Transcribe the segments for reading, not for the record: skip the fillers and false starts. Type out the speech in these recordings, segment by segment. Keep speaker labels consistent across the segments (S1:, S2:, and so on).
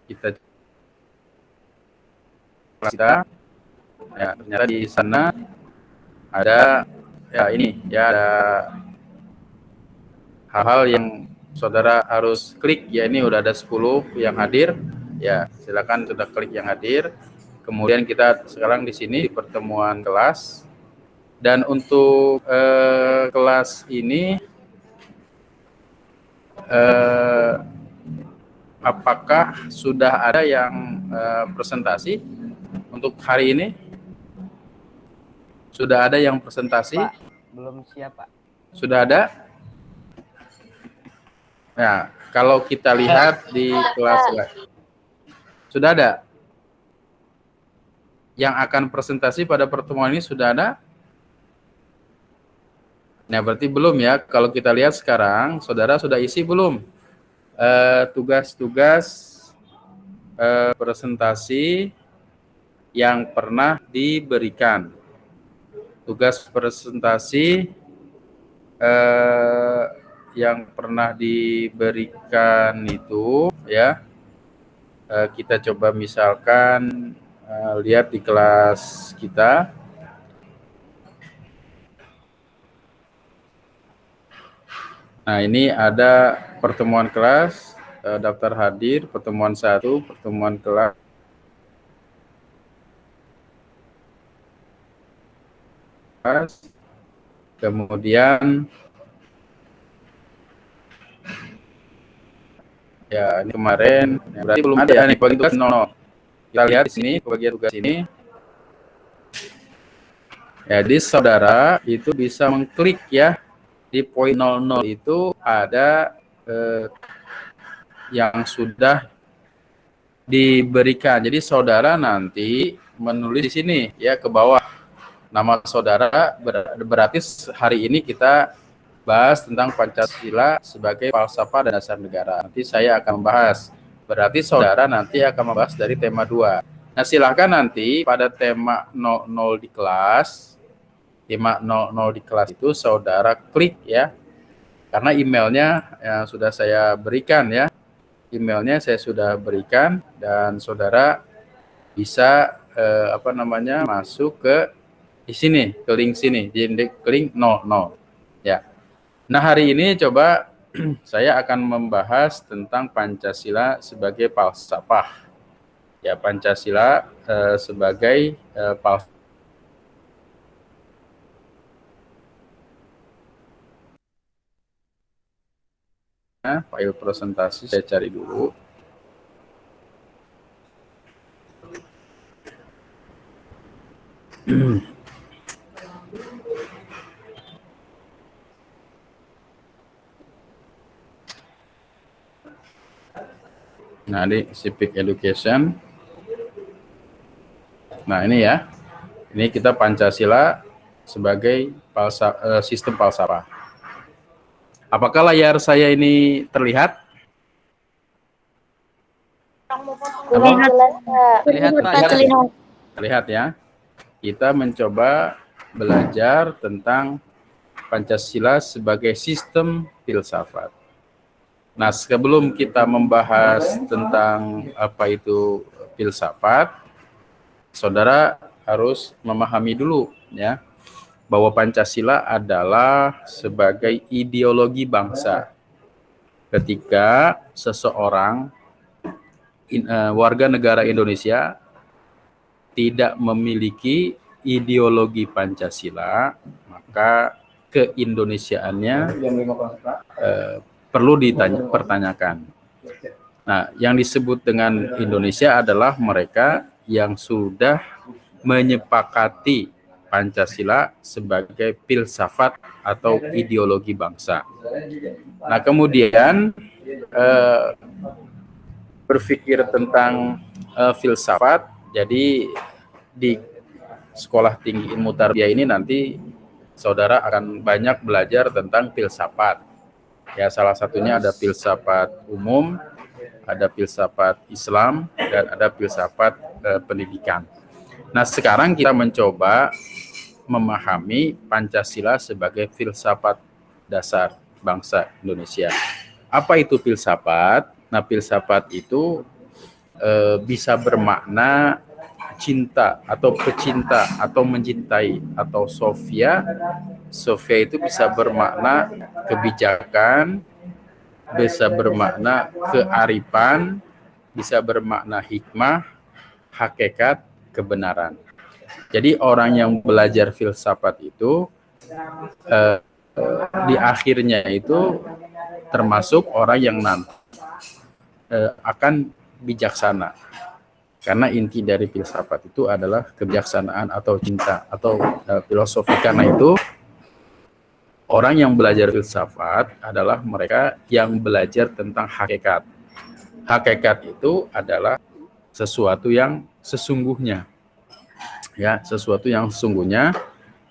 S1: kita ya, ternyata di sana ada ya ini ya ada hal-hal yang saudara harus klik ya. Ini udah ada 10 yang hadir ya, silakan sudah klik yang hadir. Kemudian kita sekarang di sini di pertemuan kelas, dan untuk kelas ini apakah sudah ada yang presentasi untuk hari ini? Sudah ada yang presentasi?
S2: Pak, belum siap, Pak.
S1: Sudah ada? Nah, kalau kita lihat di kelas sudah ada? Yang akan presentasi pada pertemuan ini sudah ada? Nah, berarti belum ya. Kalau kita lihat sekarang, saudara sudah isi belum tugas-tugas presentasi yang pernah diberikan? Tugas presentasi yang pernah diberikan itu ya, kita coba misalkan lihat di kelas kita. Nah, ini ada pertemuan kelas, daftar hadir, pertemuan 1, pertemuan kelas, kemudian ya ini kemarin, ya, berarti belum ada ya nih bagi tugas 00. Kita lihat di sini bagian tugas ini. Jadi saudara itu bisa mengklik ya, di poin 00 itu ada yang sudah diberikan. Jadi saudara nanti menulis di sini ya ke bawah nama saudara, berarti hari ini kita bahas tentang Pancasila sebagai falsafah dan dasar negara. Nanti saya akan membahas. Berarti saudara nanti akan membahas dari tema 2. Nah, silahkan nanti pada tema 00 di kelas, tema 00 di kelas itu saudara klik ya. Karena emailnya yang sudah saya berikan ya. Emailnya saya sudah berikan dan saudara bisa masuk ke di sini, ke link sini, di link 00 ya. Nah, hari ini coba saya akan membahas tentang Pancasila sebagai falsafah. Ya, Pancasila sebagai falsafah. File presentasi saya cari dulu. Nah, ini Civic Education. Nah, ini ya. Ini kita Pancasila sebagai sistem falsafah. Apakah layar saya ini terlihat? Terlihat ya. Kita mencoba belajar tentang Pancasila sebagai sistem filsafat. Nah, sebelum kita membahas tentang apa itu filsafat, saudara harus memahami dulu ya, bahwa Pancasila adalah sebagai ideologi bangsa. Ketika seseorang warga negara Indonesia tidak memiliki ideologi Pancasila, maka keindonesiaannya perlu dipertanyakan. Nah, yang disebut dengan Indonesia adalah mereka yang sudah menyepakati Pancasila sebagai filsafat atau ideologi bangsa. Nah, kemudian berpikir tentang filsafat, jadi di Sekolah Tinggi Ilmu Tarbiyah ini nanti saudara akan banyak belajar tentang filsafat. Ya, salah satunya ada filsafat umum, ada filsafat Islam, dan ada filsafat pendidikan. Nah, sekarang kita mencoba memahami Pancasila sebagai filsafat dasar bangsa Indonesia. Apa itu filsafat? Nah, filsafat itu bisa bermakna cinta atau pecinta atau mencintai, atau Sofia. Sofia itu bisa bermakna kebijakan, bisa bermakna kearifan, bisa bermakna hikmah, hakikat, kebenaran. Jadi orang yang belajar filsafat itu di akhirnya itu termasuk orang yang nanti akan bijaksana. Karena inti dari filsafat itu adalah kebijaksanaan atau cinta atau filosofi. Karena itu orang yang belajar filsafat adalah mereka yang belajar tentang hakikat. Hakikat itu adalah sesuatu yang sesungguhnya. Ya, sesuatu yang sesungguhnya,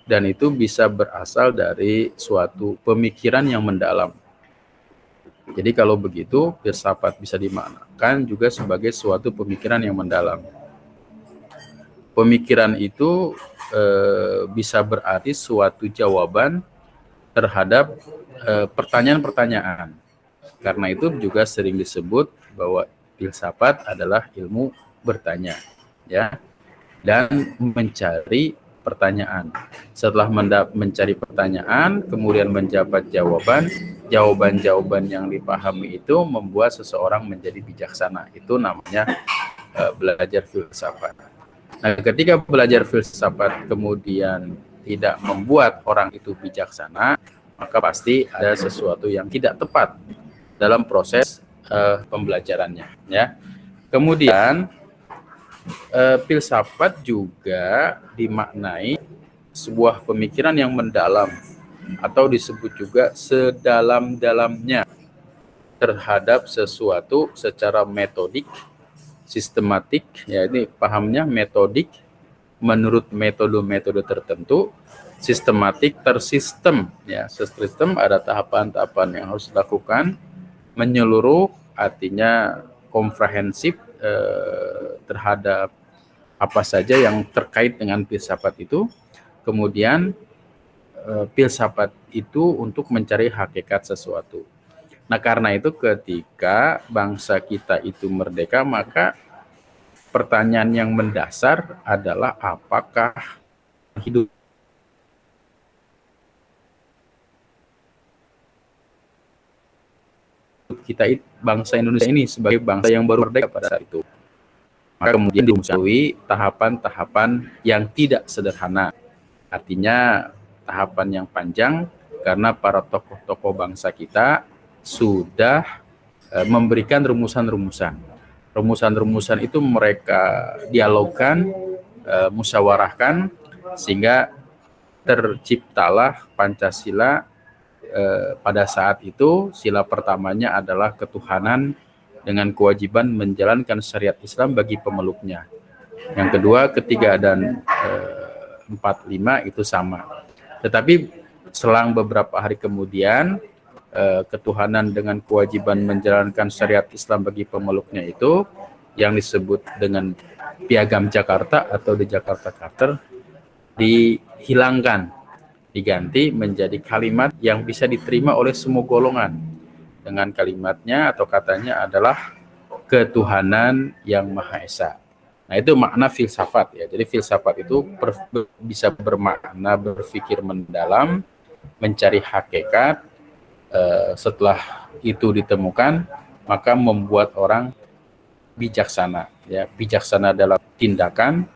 S1: dan itu bisa berasal dari suatu pemikiran yang mendalam. Jadi kalau begitu, filsafat bisa dimaknakan juga sebagai suatu pemikiran yang mendalam. Pemikiran itu bisa berarti suatu jawaban terhadap pertanyaan-pertanyaan. Karena itu juga sering disebut bahwa filsafat adalah ilmu bertanya, ya, dan mencari pertanyaan. Setelah mencari pertanyaan, kemudian mendapat jawaban-jawaban yang dipahami itu membuat seseorang menjadi bijaksana. Itu namanya belajar filsafat. Nah, ketika belajar filsafat kemudian tidak membuat orang itu bijaksana, maka pasti ada sesuatu yang tidak tepat dalam proses pembelajarannya. Ya. Kemudian filsafat juga dimaknai sebuah pemikiran yang mendalam atau disebut juga sedalam-dalamnya terhadap sesuatu secara metodik, sistematik, ya ini pahamnya metodik menurut metode-metode tertentu, sistematik tersistem, ya sistem ada tahapan-tahapan yang harus dilakukan, menyeluruh artinya komprehensif terhadap apa saja yang terkait dengan filsafat itu. Kemudian filsafat itu untuk mencari hakikat sesuatu. Nah, karena itu ketika bangsa kita itu merdeka, maka pertanyaan yang mendasar adalah apakah hidup kita, bangsa Indonesia ini sebagai bangsa yang baru merdeka pada saat itu. Maka kemudian dilalui tahapan-tahapan yang tidak sederhana. Artinya tahapan yang panjang karena para tokoh-tokoh bangsa kita sudah memberikan rumusan-rumusan. Rumusan-rumusan itu mereka dialogkan, musyawarahkan, sehingga terciptalah Pancasila. Pada saat itu sila pertamanya adalah ketuhanan dengan kewajiban menjalankan syariat Islam bagi pemeluknya. Yang kedua, ketiga, dan 4, 5 itu sama. Tetapi selang beberapa hari kemudian, ketuhanan dengan kewajiban menjalankan syariat Islam bagi pemeluknya itu yang disebut dengan Piagam Jakarta atau di Jakarta Charter dihilangkan, diganti menjadi kalimat yang bisa diterima oleh semua golongan. Dengan kalimatnya atau katanya adalah ketuhanan yang Maha Esa. Nah, itu makna filsafat, ya. Jadi filsafat itu bisa bermakna berpikir mendalam, mencari hakikat. Setelah itu ditemukan, maka membuat orang bijaksana, ya. Bijaksana dalam tindakan,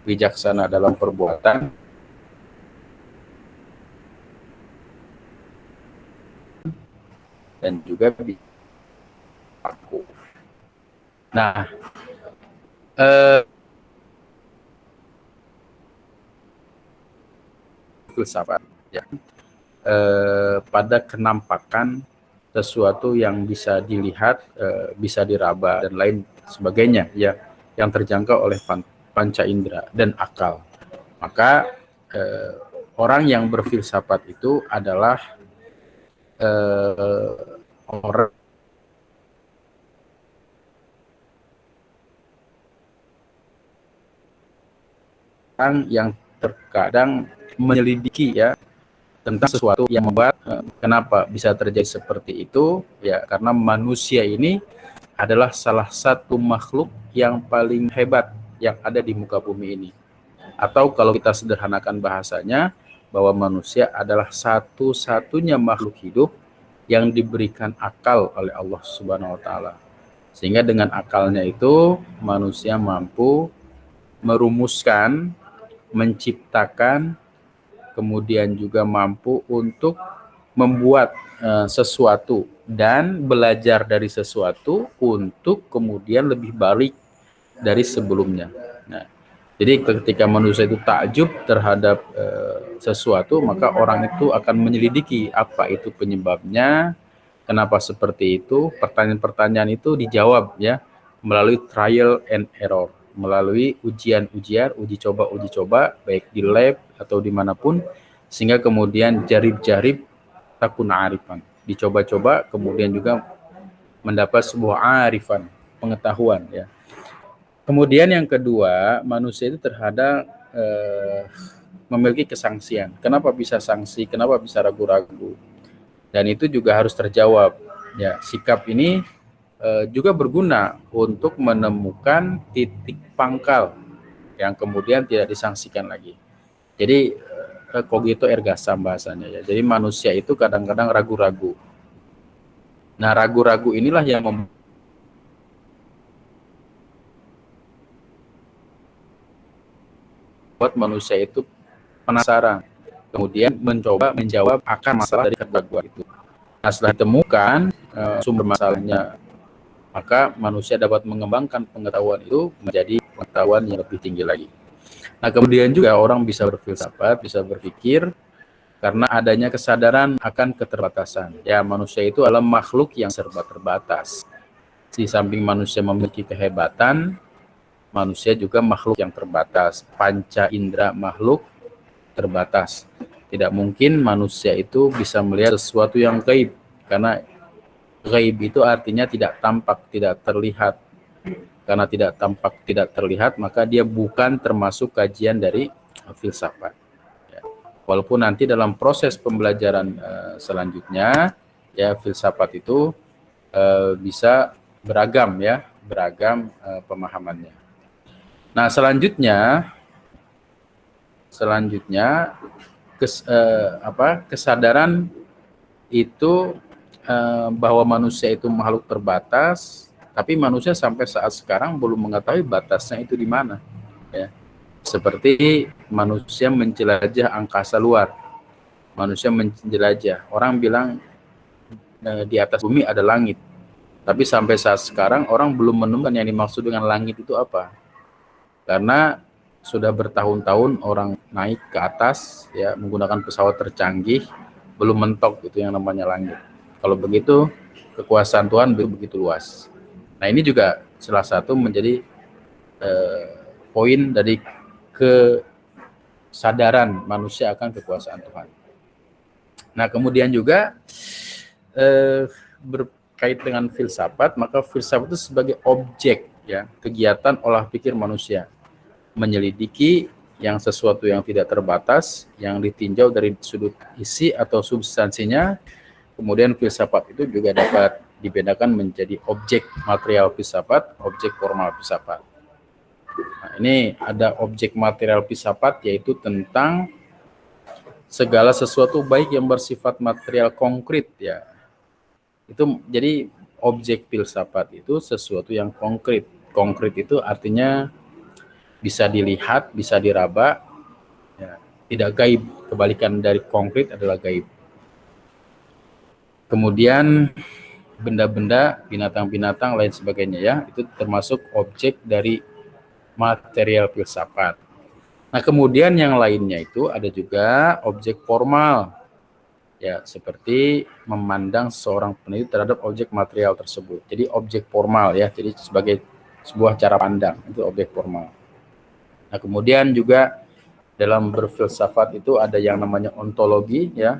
S1: bijaksana dalam perbuatan, dan juga aku. Nah, filsafat, ya, pada kenampakan sesuatu yang bisa dilihat, bisa diraba dan lain sebagainya, ya, yang terjangkau oleh panca indera dan akal. Maka orang yang berfilsafat itu adalah orang yang terkadang menyelidiki, ya, tentang sesuatu yang membuat kenapa bisa terjadi seperti itu, ya, karena manusia ini adalah salah satu makhluk yang paling hebat yang ada di muka bumi ini. Atau kalau kita sederhanakan bahasanya, bahwa manusia adalah satu-satunya makhluk hidup yang diberikan akal oleh Allah Subhanahu wa taala. Sehingga dengan akalnya itu manusia mampu merumuskan, menciptakan, kemudian juga mampu untuk membuat sesuatu dan belajar dari sesuatu untuk kemudian lebih baik dari sebelumnya. Nah, jadi ketika manusia itu takjub terhadap sesuatu, maka orang itu akan menyelidiki apa itu penyebabnya, kenapa seperti itu. Pertanyaan-pertanyaan itu dijawab ya melalui trial and error, melalui ujian-ujian, uji coba, baik di lab atau dimanapun, sehingga kemudian jarib-jarib takun arifan, dicoba-coba kemudian juga mendapat sebuah arifan, pengetahuan ya. Kemudian yang kedua, manusia itu terhadap memiliki kesangsian. Kenapa bisa sangsi? Kenapa bisa ragu-ragu? Dan itu juga harus terjawab. Ya, sikap ini juga berguna untuk menemukan titik pangkal yang kemudian tidak disangsikan lagi. Jadi cogito erga sum bahasanya ya. Jadi manusia itu kadang-kadang ragu-ragu. Nah, ragu-ragu inilah yang membuat manusia itu penasaran, kemudian mencoba menjawab akan masalah dari keraguan itu. Nah, setelah ditemukan sumber masalahnya, maka manusia dapat mengembangkan pengetahuan itu menjadi pengetahuan yang lebih tinggi lagi. Nah, kemudian juga orang bisa berfilsafat, bisa berpikir karena adanya kesadaran akan keterbatasan. Ya, manusia itu adalah makhluk yang serba terbatas. Di samping manusia memiliki kehebatan, manusia juga makhluk yang terbatas. Panca indera makhluk terbatas. Tidak mungkin manusia itu bisa melihat sesuatu yang gaib, karena gaib itu artinya tidak tampak, tidak terlihat. Karena tidak tampak, tidak terlihat, maka dia bukan termasuk kajian dari filsafat. Ya. Walaupun nanti dalam proses pembelajaran selanjutnya, ya filsafat itu bisa beragam ya, beragam pemahamannya. Nah, selanjutnya kesadaran itu bahwa manusia itu makhluk terbatas, tapi manusia sampai saat sekarang belum mengetahui batasnya itu di mana. Ya. Seperti manusia menjelajah angkasa luar, manusia menjelajah. Orang bilang di atas bumi ada langit, tapi sampai saat sekarang orang belum menemukan yang dimaksud dengan langit itu apa. Karena sudah bertahun-tahun orang naik ke atas ya menggunakan pesawat tercanggih, belum mentok itu yang namanya langit. Kalau begitu kekuasaan Tuhan begitu luas. Nah, ini juga salah satu menjadi poin dari kesadaran manusia akan kekuasaan Tuhan. Nah, kemudian juga berkait dengan filsafat, maka filsafat itu sebagai objek ya kegiatan olah pikir manusia, menyelidiki yang sesuatu yang tidak terbatas, yang ditinjau dari sudut isi atau substansinya. Kemudian filsafat itu juga dapat dibedakan menjadi objek material filsafat, objek formal filsafat. Nah, ini ada objek material filsafat, yaitu tentang segala sesuatu baik yang bersifat material konkret ya. Itu jadi objek filsafat itu sesuatu yang konkret. Konkret itu artinya bisa dilihat, bisa diraba, ya, tidak gaib. Kebalikan dari konkret adalah gaib. Kemudian benda-benda, binatang-binatang lain sebagainya ya, itu termasuk objek dari material filsafat. Nah, kemudian yang lainnya itu ada juga objek formal. Ya, seperti memandang seorang peneliti terhadap objek material tersebut. Jadi objek formal ya, jadi sebagai sebuah cara pandang, itu objek formal. Nah, kemudian juga dalam berfilsafat itu ada yang namanya ontologi ya,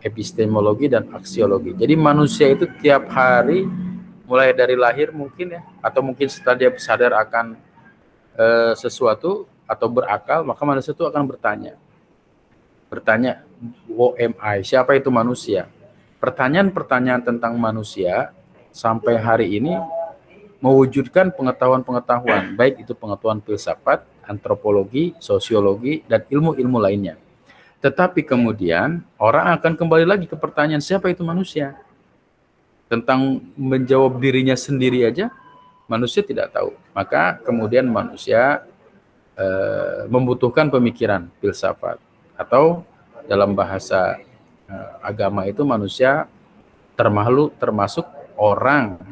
S1: epistemologi dan aksiologi. Jadi manusia itu tiap hari mulai dari lahir mungkin ya, atau mungkin setelah dia sadar akan sesuatu atau berakal, maka manusia itu akan bertanya, who am I? Siapa itu manusia? Pertanyaan-pertanyaan tentang manusia sampai hari ini mewujudkan pengetahuan-pengetahuan, baik itu pengetahuan filsafat, antropologi, sosiologi, dan ilmu-ilmu lainnya. Tetapi kemudian orang akan kembali lagi ke pertanyaan siapa itu manusia. Tentang menjawab dirinya sendiri aja, manusia tidak tahu. Maka kemudian manusia membutuhkan pemikiran filsafat, atau dalam bahasa agama itu manusia termasuk orang,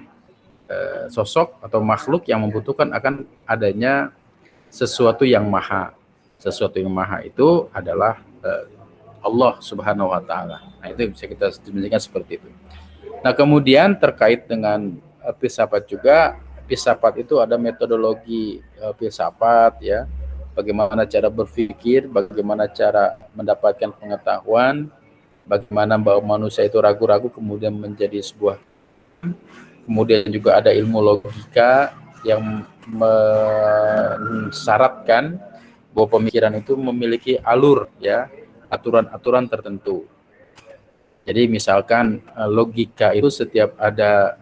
S1: sosok atau makhluk yang membutuhkan akan adanya sesuatu yang maha. Sesuatu yang maha itu adalah Allah Subhanahu wa taala. Nah, itu bisa kita definisikan seperti itu. Nah, kemudian terkait dengan filsafat juga, filsafat itu ada metodologi filsafat ya. Bagaimana cara berpikir, bagaimana cara mendapatkan pengetahuan, bagaimana bahwa manusia itu ragu-ragu kemudian menjadi sebuah. Kemudian juga ada ilmu logika yang mensyaratkan bahwa pemikiran itu memiliki alur ya, aturan-aturan tertentu. Jadi misalkan logika itu setiap ada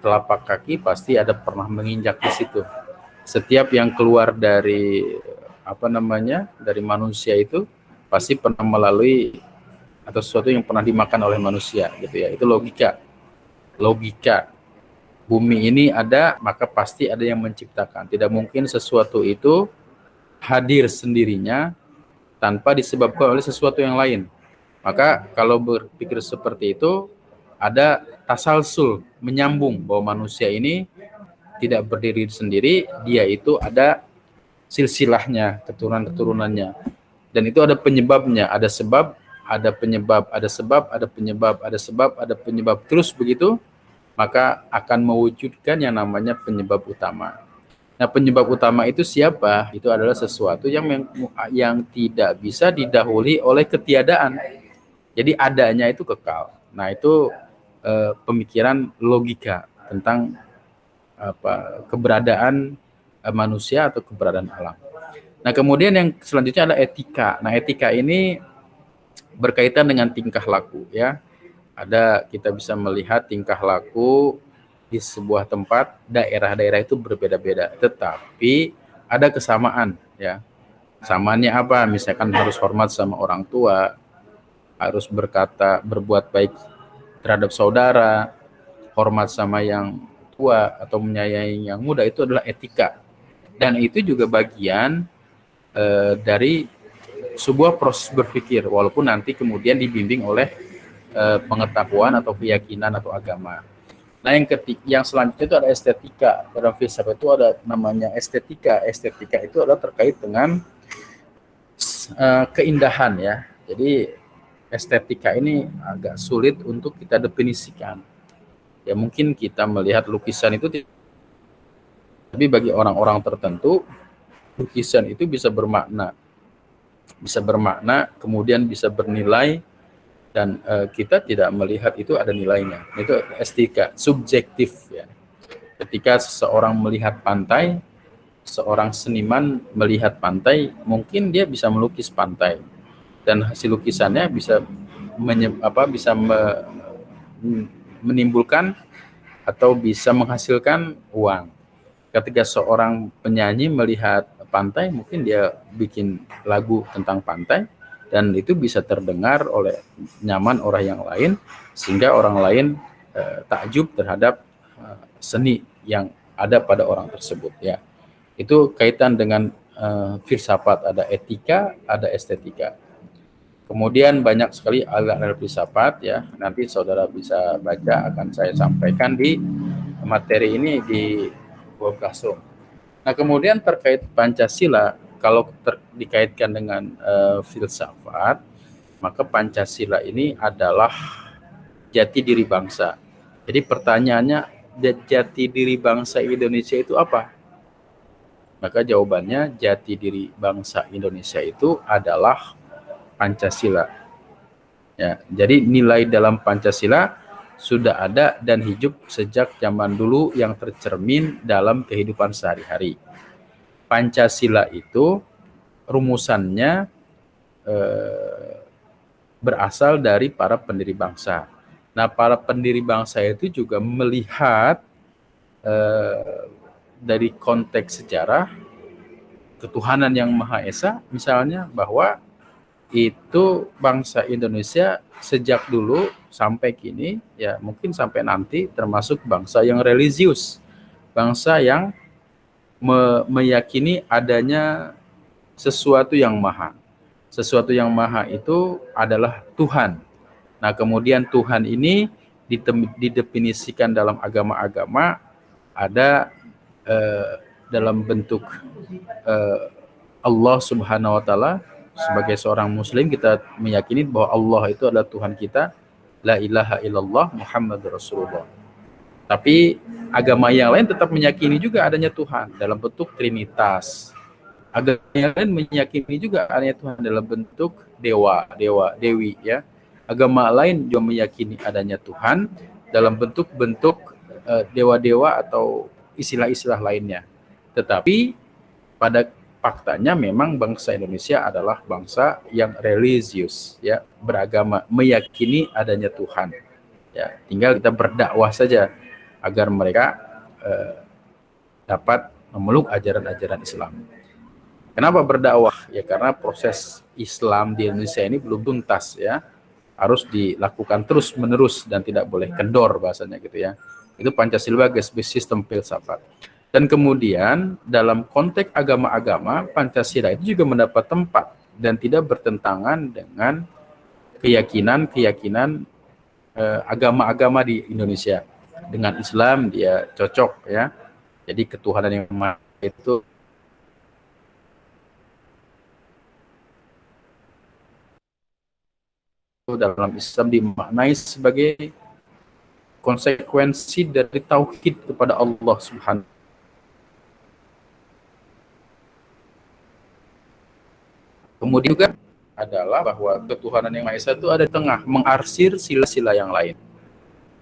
S1: telapak kaki pasti ada pernah menginjak di situ. Setiap yang keluar dari dari manusia itu pasti pernah melalui atau sesuatu yang pernah dimakan oleh manusia gitu ya. Itu logika. Bumi ini ada, maka pasti ada yang menciptakan. Tidak mungkin sesuatu itu hadir sendirinya tanpa disebabkan oleh sesuatu yang lain. Maka kalau berpikir seperti itu, ada tasalsul, menyambung bahwa manusia ini tidak berdiri sendiri, dia itu ada silsilahnya, keturunan-keturunannya. Dan itu ada penyebabnya, ada sebab, ada penyebab, ada sebab, ada penyebab, ada sebab, ada penyebab, terus begitu, maka akan mewujudkan yang namanya penyebab utama. Nah, penyebab utama itu siapa? Itu adalah sesuatu yang tidak bisa didahului oleh ketiadaan. Jadi adanya itu kekal. Nah, itu pemikiran logika tentang keberadaan manusia atau keberadaan alam. Nah, kemudian yang selanjutnya adalah etika. Nah, etika ini berkaitan dengan tingkah laku ya. Kita bisa melihat tingkah laku di sebuah tempat, daerah-daerah itu berbeda-beda, tetapi ada kesamaan ya. Kesamaannya apa? Misalkan harus hormat sama orang tua, harus berbuat baik terhadap saudara, hormat sama yang tua atau menyayangi yang muda, itu adalah etika. Dan itu juga bagian dari sebuah proses berpikir, walaupun nanti kemudian dibimbing oleh pengetahuan atau keyakinan atau agama. Nah, yang selanjutnya itu ada estetika. Dalam filsafat itu ada namanya estetika. Estetika itu adalah terkait dengan keindahan ya. Jadi estetika ini agak sulit untuk kita definisikan. Ya mungkin kita melihat lukisan itu, tapi bagi orang-orang tertentu lukisan itu bisa bermakna, kemudian bisa bernilai, dan kita tidak melihat itu ada nilainya. Itu estetika, subjektif ya. Ketika seseorang melihat pantai, seorang seniman melihat pantai, mungkin dia bisa melukis pantai, dan hasil lukisannya bisa menimbulkan atau bisa menghasilkan uang. Ketika seorang penyanyi melihat pantai, mungkin dia bikin lagu tentang pantai, dan itu bisa terdengar oleh nyaman orang yang lain, sehingga orang lain takjub terhadap seni yang ada pada orang tersebut ya. Itu kaitan dengan filsafat, ada etika, ada estetika. Kemudian banyak sekali aliran filsafat ya. Nanti saudara bisa baca, akan saya sampaikan di materi ini di Google Classroom. Nah, kemudian terkait Pancasila, kalau dikaitkan dengan filsafat, maka Pancasila ini adalah jati diri bangsa. Jadi pertanyaannya, jati diri bangsa Indonesia itu apa? Maka jawabannya, jati diri bangsa Indonesia itu adalah Pancasila. Ya, jadi nilai dalam Pancasila sudah ada dan hidup sejak zaman dulu yang tercermin dalam kehidupan sehari-hari. Pancasila itu rumusannya berasal dari para pendiri bangsa. Nah, para pendiri bangsa itu juga melihat dari konteks sejarah ketuhanan yang Maha Esa, misalnya bahwa itu bangsa Indonesia sejak dulu sampai kini, ya mungkin sampai nanti, termasuk bangsa yang religius, bangsa yang meyakini adanya sesuatu yang maha. Sesuatu yang maha itu adalah Tuhan. Nah, kemudian Tuhan ini didefinisikan dalam agama-agama ada dalam bentuk Allah Subhanahu wa taala. Sebagai seorang muslim kita meyakini bahwa Allah itu adalah Tuhan kita, la ilaha illallah Muhammadur Rasulullah. Tapi agama yang lain tetap meyakini juga adanya Tuhan dalam bentuk trinitas. Agama yang lain meyakini juga adanya Tuhan dalam bentuk dewa, dewi ya. Agama lain juga meyakini adanya Tuhan dalam bentuk-bentuk dewa-dewa atau istilah-istilah lainnya. Tetapi pada faktanya memang bangsa Indonesia adalah bangsa yang religius, ya, beragama, meyakini adanya Tuhan. Ya, tinggal kita berdakwah saja agar mereka dapat memeluk ajaran-ajaran Islam. Kenapa berdakwah? Ya karena proses Islam di Indonesia ini belum tuntas, ya. Harus dilakukan terus-menerus dan tidak boleh kendor bahasanya gitu ya. Itu Pancasila sebagai sistem filsafat. Dan kemudian dalam konteks agama-agama, Pancasila itu juga mendapat tempat dan tidak bertentangan dengan keyakinan agama-agama di Indonesia. Dengan Islam dia cocok, ya. Jadi ketuhanan yang maha itu dalam Islam dimaknai sebagai konsekuensi dari tauhid kepada Allah Subhanahu. Kemudian juga adalah bahwa ketuhanan yang Maha Esa itu ada di tengah, mengarsir sila-sila yang lain.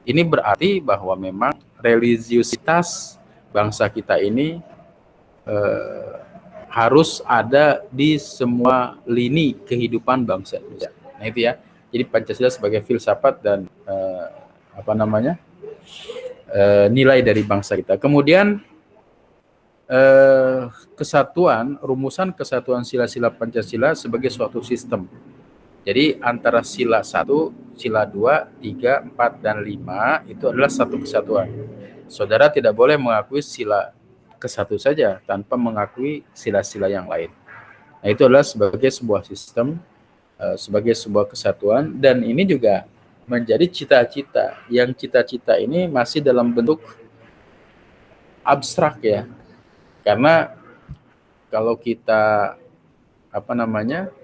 S1: Ini berarti bahwa memang religiusitas bangsa kita ini harus ada di semua lini kehidupan bangsa Indonesia. Nah itu ya. Jadi Pancasila sebagai filsafat dan nilai dari bangsa kita. Kemudian kesatuan, rumusan kesatuan sila-sila Pancasila sebagai suatu sistem. Jadi antara sila 1, sila 2, 3, 4, dan 5 itu adalah satu kesatuan. Saudara tidak boleh mengakui sila ke-1 saja tanpa mengakui sila-sila yang lain. Nah itu adalah sebagai sebuah sistem, sebagai sebuah kesatuan, dan ini juga menjadi cita-cita. Yang cita-cita ini masih dalam bentuk abstrak ya. Karena kalau kita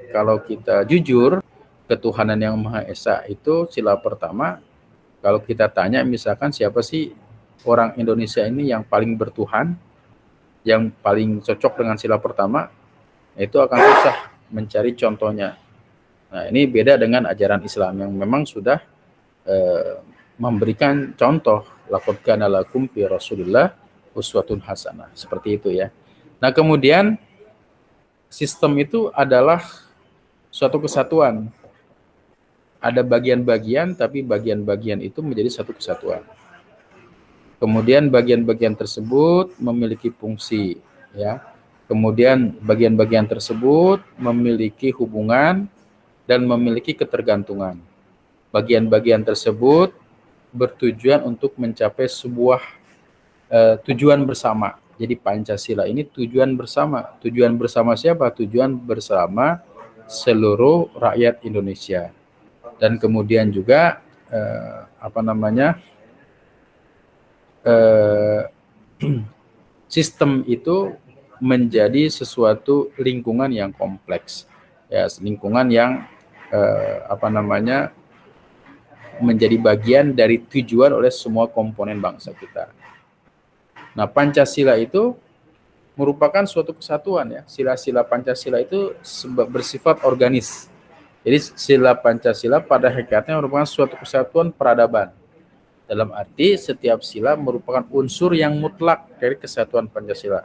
S1: kalau kita jujur, ketuhanan yang Maha Esa itu sila pertama, kalau kita tanya misalkan siapa sih orang Indonesia ini yang paling bertuhan, yang paling cocok dengan sila pertama, itu akan susah mencari contohnya. Nah, ini beda dengan ajaran Islam yang memang sudah memberikan contoh, laqad kana lakum fi Rasulillah uswatun hasanah, seperti itu ya. Nah, kemudian sistem itu adalah suatu kesatuan. Ada bagian-bagian, tapi bagian-bagian itu menjadi satu kesatuan. Kemudian bagian-bagian tersebut memiliki fungsi, ya. Kemudian bagian-bagian tersebut memiliki hubungan dan memiliki ketergantungan. Bagian-bagian tersebut bertujuan untuk mencapai sebuah tujuan bersama. Jadi Pancasila ini tujuan bersama. Tujuan bersama siapa? Tujuan bersama seluruh rakyat Indonesia. Dan kemudian juga sistem itu menjadi sesuatu lingkungan yang kompleks, ya, lingkungan yang menjadi bagian dari tujuan oleh semua komponen bangsa kita. Nah, Pancasila itu merupakan suatu kesatuan ya. Sila-sila Pancasila itu bersifat organis. Jadi sila Pancasila pada hakikatnya merupakan suatu kesatuan peradaban. Dalam arti setiap sila merupakan unsur yang mutlak dari kesatuan Pancasila.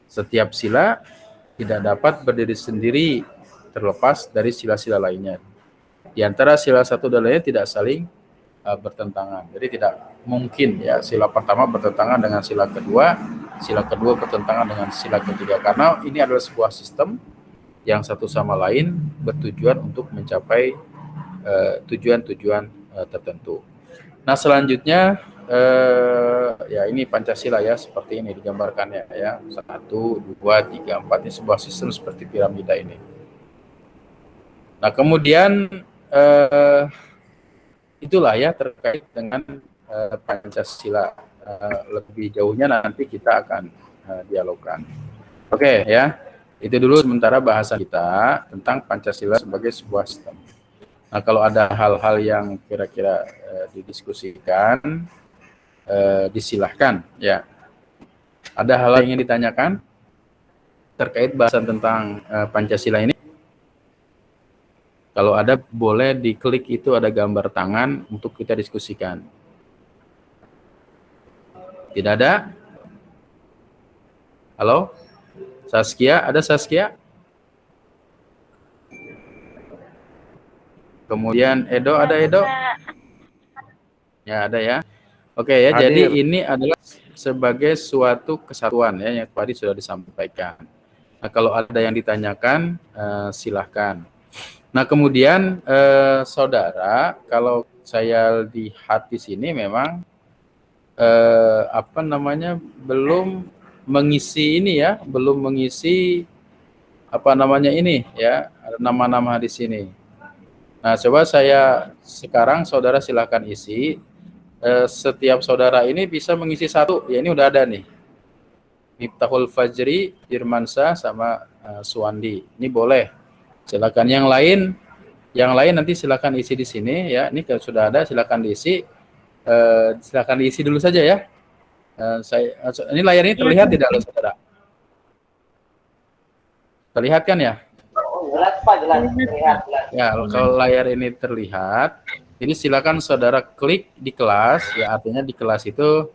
S1: Setiap sila tidak dapat berdiri sendiri terlepas dari sila-sila lainnya. Di antara sila satu dan lainnya tidak saling bertentangan. Jadi tidak mungkin ya sila pertama bertentangan dengan sila kedua bertentangan dengan sila ketiga, karena ini adalah sebuah sistem yang satu sama lain bertujuan untuk mencapai tujuan-tujuan tertentu. Nah, selanjutnya ya ini Pancasila ya, seperti ini digambarkannya ya. 1, 2, 3, 4, ini sebuah sistem seperti piramida ini. Nah, kemudian itulah ya terkait dengan Pancasila. Lebih jauhnya nanti kita akan dialogkan. Oke ya, itu dulu sementara bahasan kita tentang Pancasila sebagai sebuah sistem. Nah, kalau ada hal-hal yang kira-kira didiskusikan, disilahkan ya. Ada hal yang ingin ditanyakan terkait bahasan tentang Pancasila ini? Kalau ada, boleh diklik itu ada gambar tangan untuk kita diskusikan. Tidak ada? Halo? Saskia, ada Saskia? Kemudian Edo, ada Edo? Ya, ada ya. Oke ya,
S2: Hadir.
S1: jadi ini adalah sebagai suatu kesatuan ya yang tadi sudah disampaikan. Nah, kalau ada yang ditanyakan, silahkan. Nah, kemudian saudara, kalau saya lihat di sini memang belum mengisi ini ya, belum mengisi ini ya, ada nama-nama di sini. Nah, coba saya sekarang saudara silakan isi. Setiap saudara ini bisa mengisi satu. Ya, ini udah ada nih. Miftahul Fajri, Irmansyah sama Suwandi. Ini boleh. Silakan yang lain nanti silakan isi di sini ya. Ini kalau sudah ada silakan diisi. Silakan diisi dulu saja ya. Ini layar ini terlihat tidak loh saudara? Terlihat kan ya?
S2: Jelas Pak, jelas. Terlihat.
S1: Ya, kalau layar ini terlihat, jadi silakan saudara klik di kelas, ya artinya di kelas itu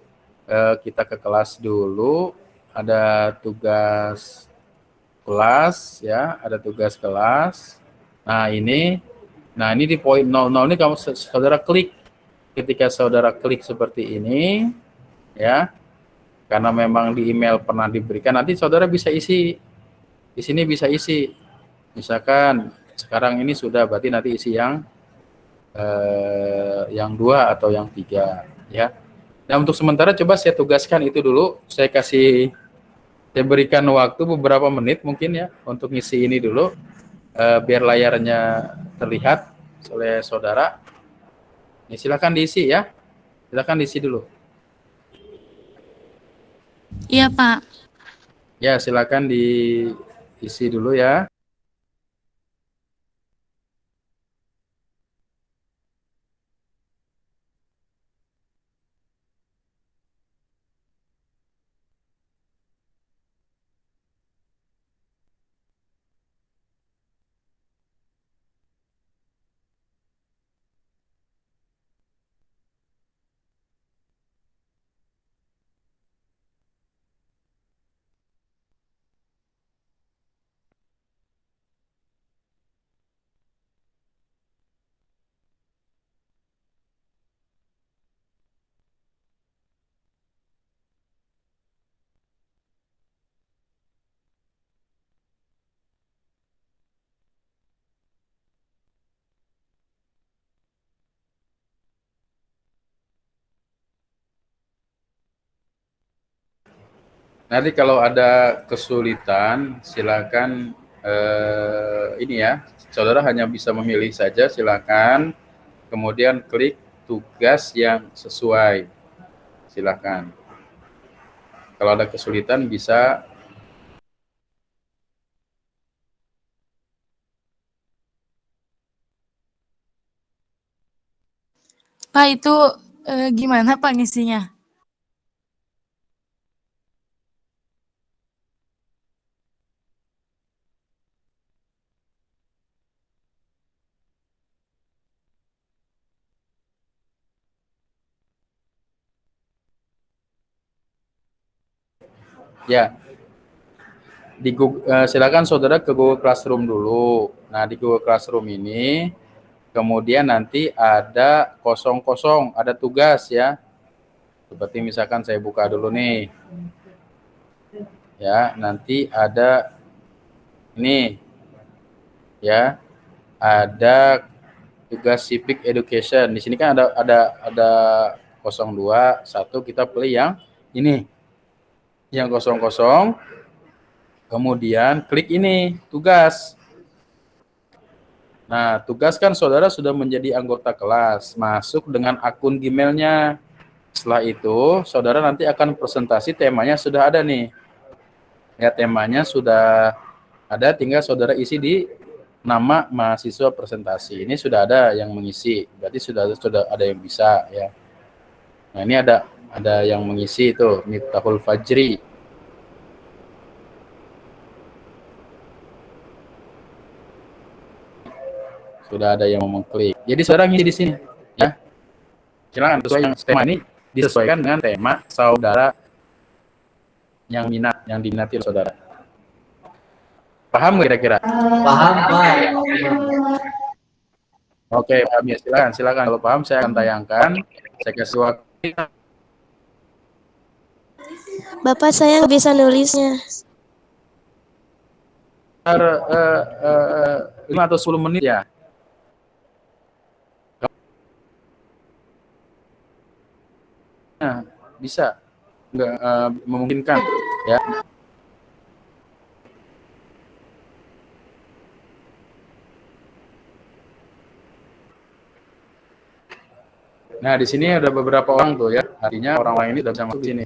S1: kita ke kelas dulu, ada tugas kelas, ya, ada tugas kelas. Nah ini di poin 00 ini kamu saudara klik. Ketika saudara klik seperti ini, ya, karena memang di email pernah diberikan, nanti saudara bisa isi. Di sini bisa isi. Misalkan sekarang ini sudah, berarti nanti isi yang 2 atau yang 3 ya. Nah, untuk sementara coba saya tugaskan itu dulu, saya berikan waktu beberapa menit mungkin ya untuk ngisi ini dulu, biar layarnya terlihat oleh saudara. Ini silakan diisi ya, silakan diisi dulu.
S3: Iya Pak.
S1: Ya, silakan diisi dulu ya. Nanti kalau ada kesulitan, silakan ini ya, saudara hanya bisa memilih saja, silakan, kemudian klik tugas yang sesuai, silakan. Kalau ada kesulitan bisa.
S3: Pak itu gimana Pak ngisinya?
S1: Ya, silakan saudara ke Google Classroom dulu. Nah, di Google Classroom ini Kemudian nanti ada kosong-kosong, ada tugas ya. Seperti misalkan saya buka dulu nih. Ya, nanti ada ini ya. Ada tugas civic education. Di sini kan ada 02, 1 kita pilih yang ini. Yang 00. Kemudian klik ini, tugas. Nah, tugas kan saudara sudah menjadi anggota kelas, masuk dengan akun Gmail-nya. Setelah itu, saudara nanti akan presentasi, temanya sudah ada nih. Ya, temanya sudah ada, tinggal saudara isi di nama mahasiswa presentasi. Ini sudah ada yang mengisi, berarti sudah ada yang bisa ya. Nah, ini ada yang mengisi itu, Miftahul Fajri. Sudah ada yang mengklik. Jadi saudara ngisi di sini ya. Silakan, sesuai yang tema ini disesuaikan dengan tema saudara yang minat, yang diminati oleh saudara. Paham nggak kira-kira?
S2: Paham, Pak.
S1: Oke, paham ya. Silakan. Kalau paham saya akan tayangkan. Saya kasih waktu.
S4: Bapak, saya nggak bisa nulisnya.
S1: 5 atau 10 menit ya. Nah, bisa nggak memungkinkan ya. Nah, di sini ada beberapa orang tuh ya, artinya orang lain ini sudah bisa masuk di sini.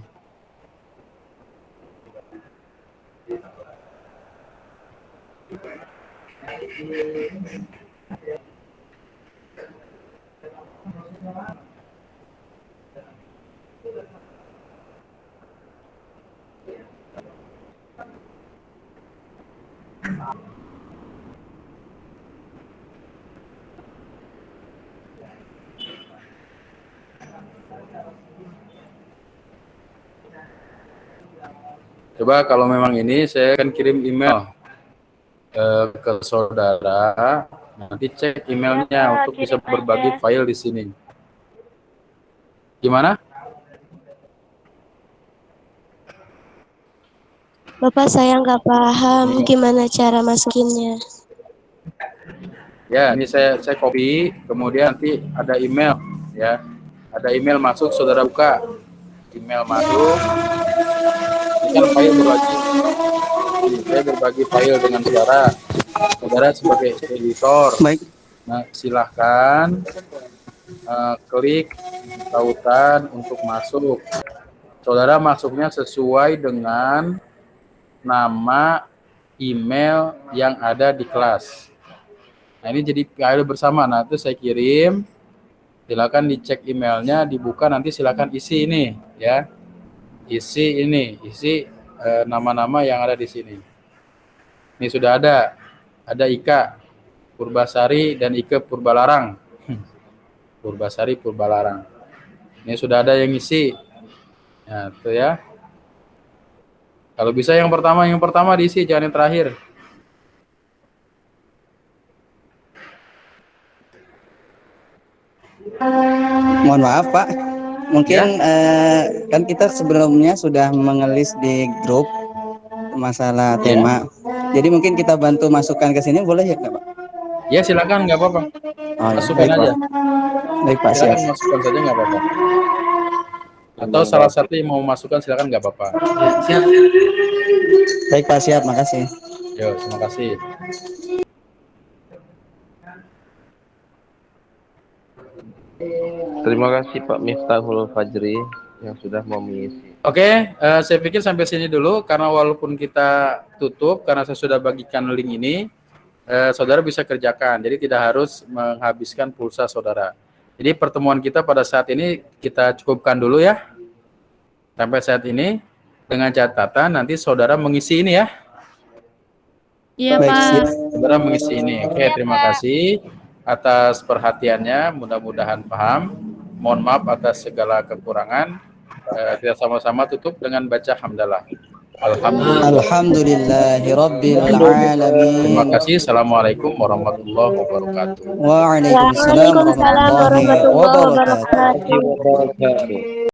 S1: Coba kalau memang ini saya akan kirim email ke saudara, nanti cek emailnya untuk bisa berbagi file di sini. Gimana?
S4: Bapak, saya nggak paham gimana cara masukinnya.
S1: Ya, ini saya copy, kemudian nanti ada email ya. Ada email masuk, saudara buka. Email masuk. Ini kan file berbagi. Ini, saya berbagi file dengan saudara. Saudara sebagai editor.
S5: Baik.
S1: Nah, silahkan klik tautan untuk masuk. Saudara masuknya sesuai dengan nama email yang ada di kelas. Nah, ini jadi file bersama. Nah, itu saya kirim. Silakan dicek emailnya, dibuka, nanti silakan isi ini ya. Isi nama-nama yang ada di sini. Ini sudah ada. Ada Ika Purbasari dan Ike Purbalarang. Purbasari Purbalarang. Ini sudah ada yang isi. Nah, itu ya. Kalau bisa yang pertama diisi, jangan yang terakhir.
S5: Mohon maaf Pak, mungkin kan kita sebelumnya sudah mengelis di grup masalah tema. Jadi mungkin kita bantu masukkan ke sini, boleh ya Pak?
S1: Ya silakan, nggak apa-apa.
S5: Oh,
S1: Masukkan
S5: baik,
S1: aja.
S5: Pak. Baik Pak,
S1: Silakan
S5: siap.
S1: masukkan saja, nggak apa-apa. Atau salah satu yang mau masukkan silakan, nggak apa-apa.
S5: Siap. Baik Pak, siap, makasih.
S1: Yo, terima kasih.
S6: Terima kasih Pak Miftahul Fajri yang sudah mau mengisi.
S1: Oke, saya pikir sampai sini dulu, karena walaupun kita tutup, karena saya sudah bagikan link ini, saudara bisa kerjakan, jadi tidak harus menghabiskan pulsa saudara. Jadi pertemuan kita pada saat ini kita cukupkan dulu ya, sampai saat ini, dengan catatan nanti saudara mengisi ini ya.
S3: Iya,
S5: Baik,
S3: Pak.
S5: siap.
S1: Saudara mengisi ini. Oke, terima kasih atas perhatiannya, mudah-mudahan paham. Mohon maaf atas segala kekurangan. Kita sama-sama tutup dengan baca hamdalah.
S5: Alhamdulillahirabbil
S1: Terima
S5: alamin.
S1: kasih. Assalamualaikum warahmatullahi wabarakatuh.
S5: Waalaikumsalam
S4: Waalaikumsalam
S5: warahmatullahi
S4: warahmatullahi
S5: wabarakatuh.
S4: wabarakatuh.
S6: wabarakatuh.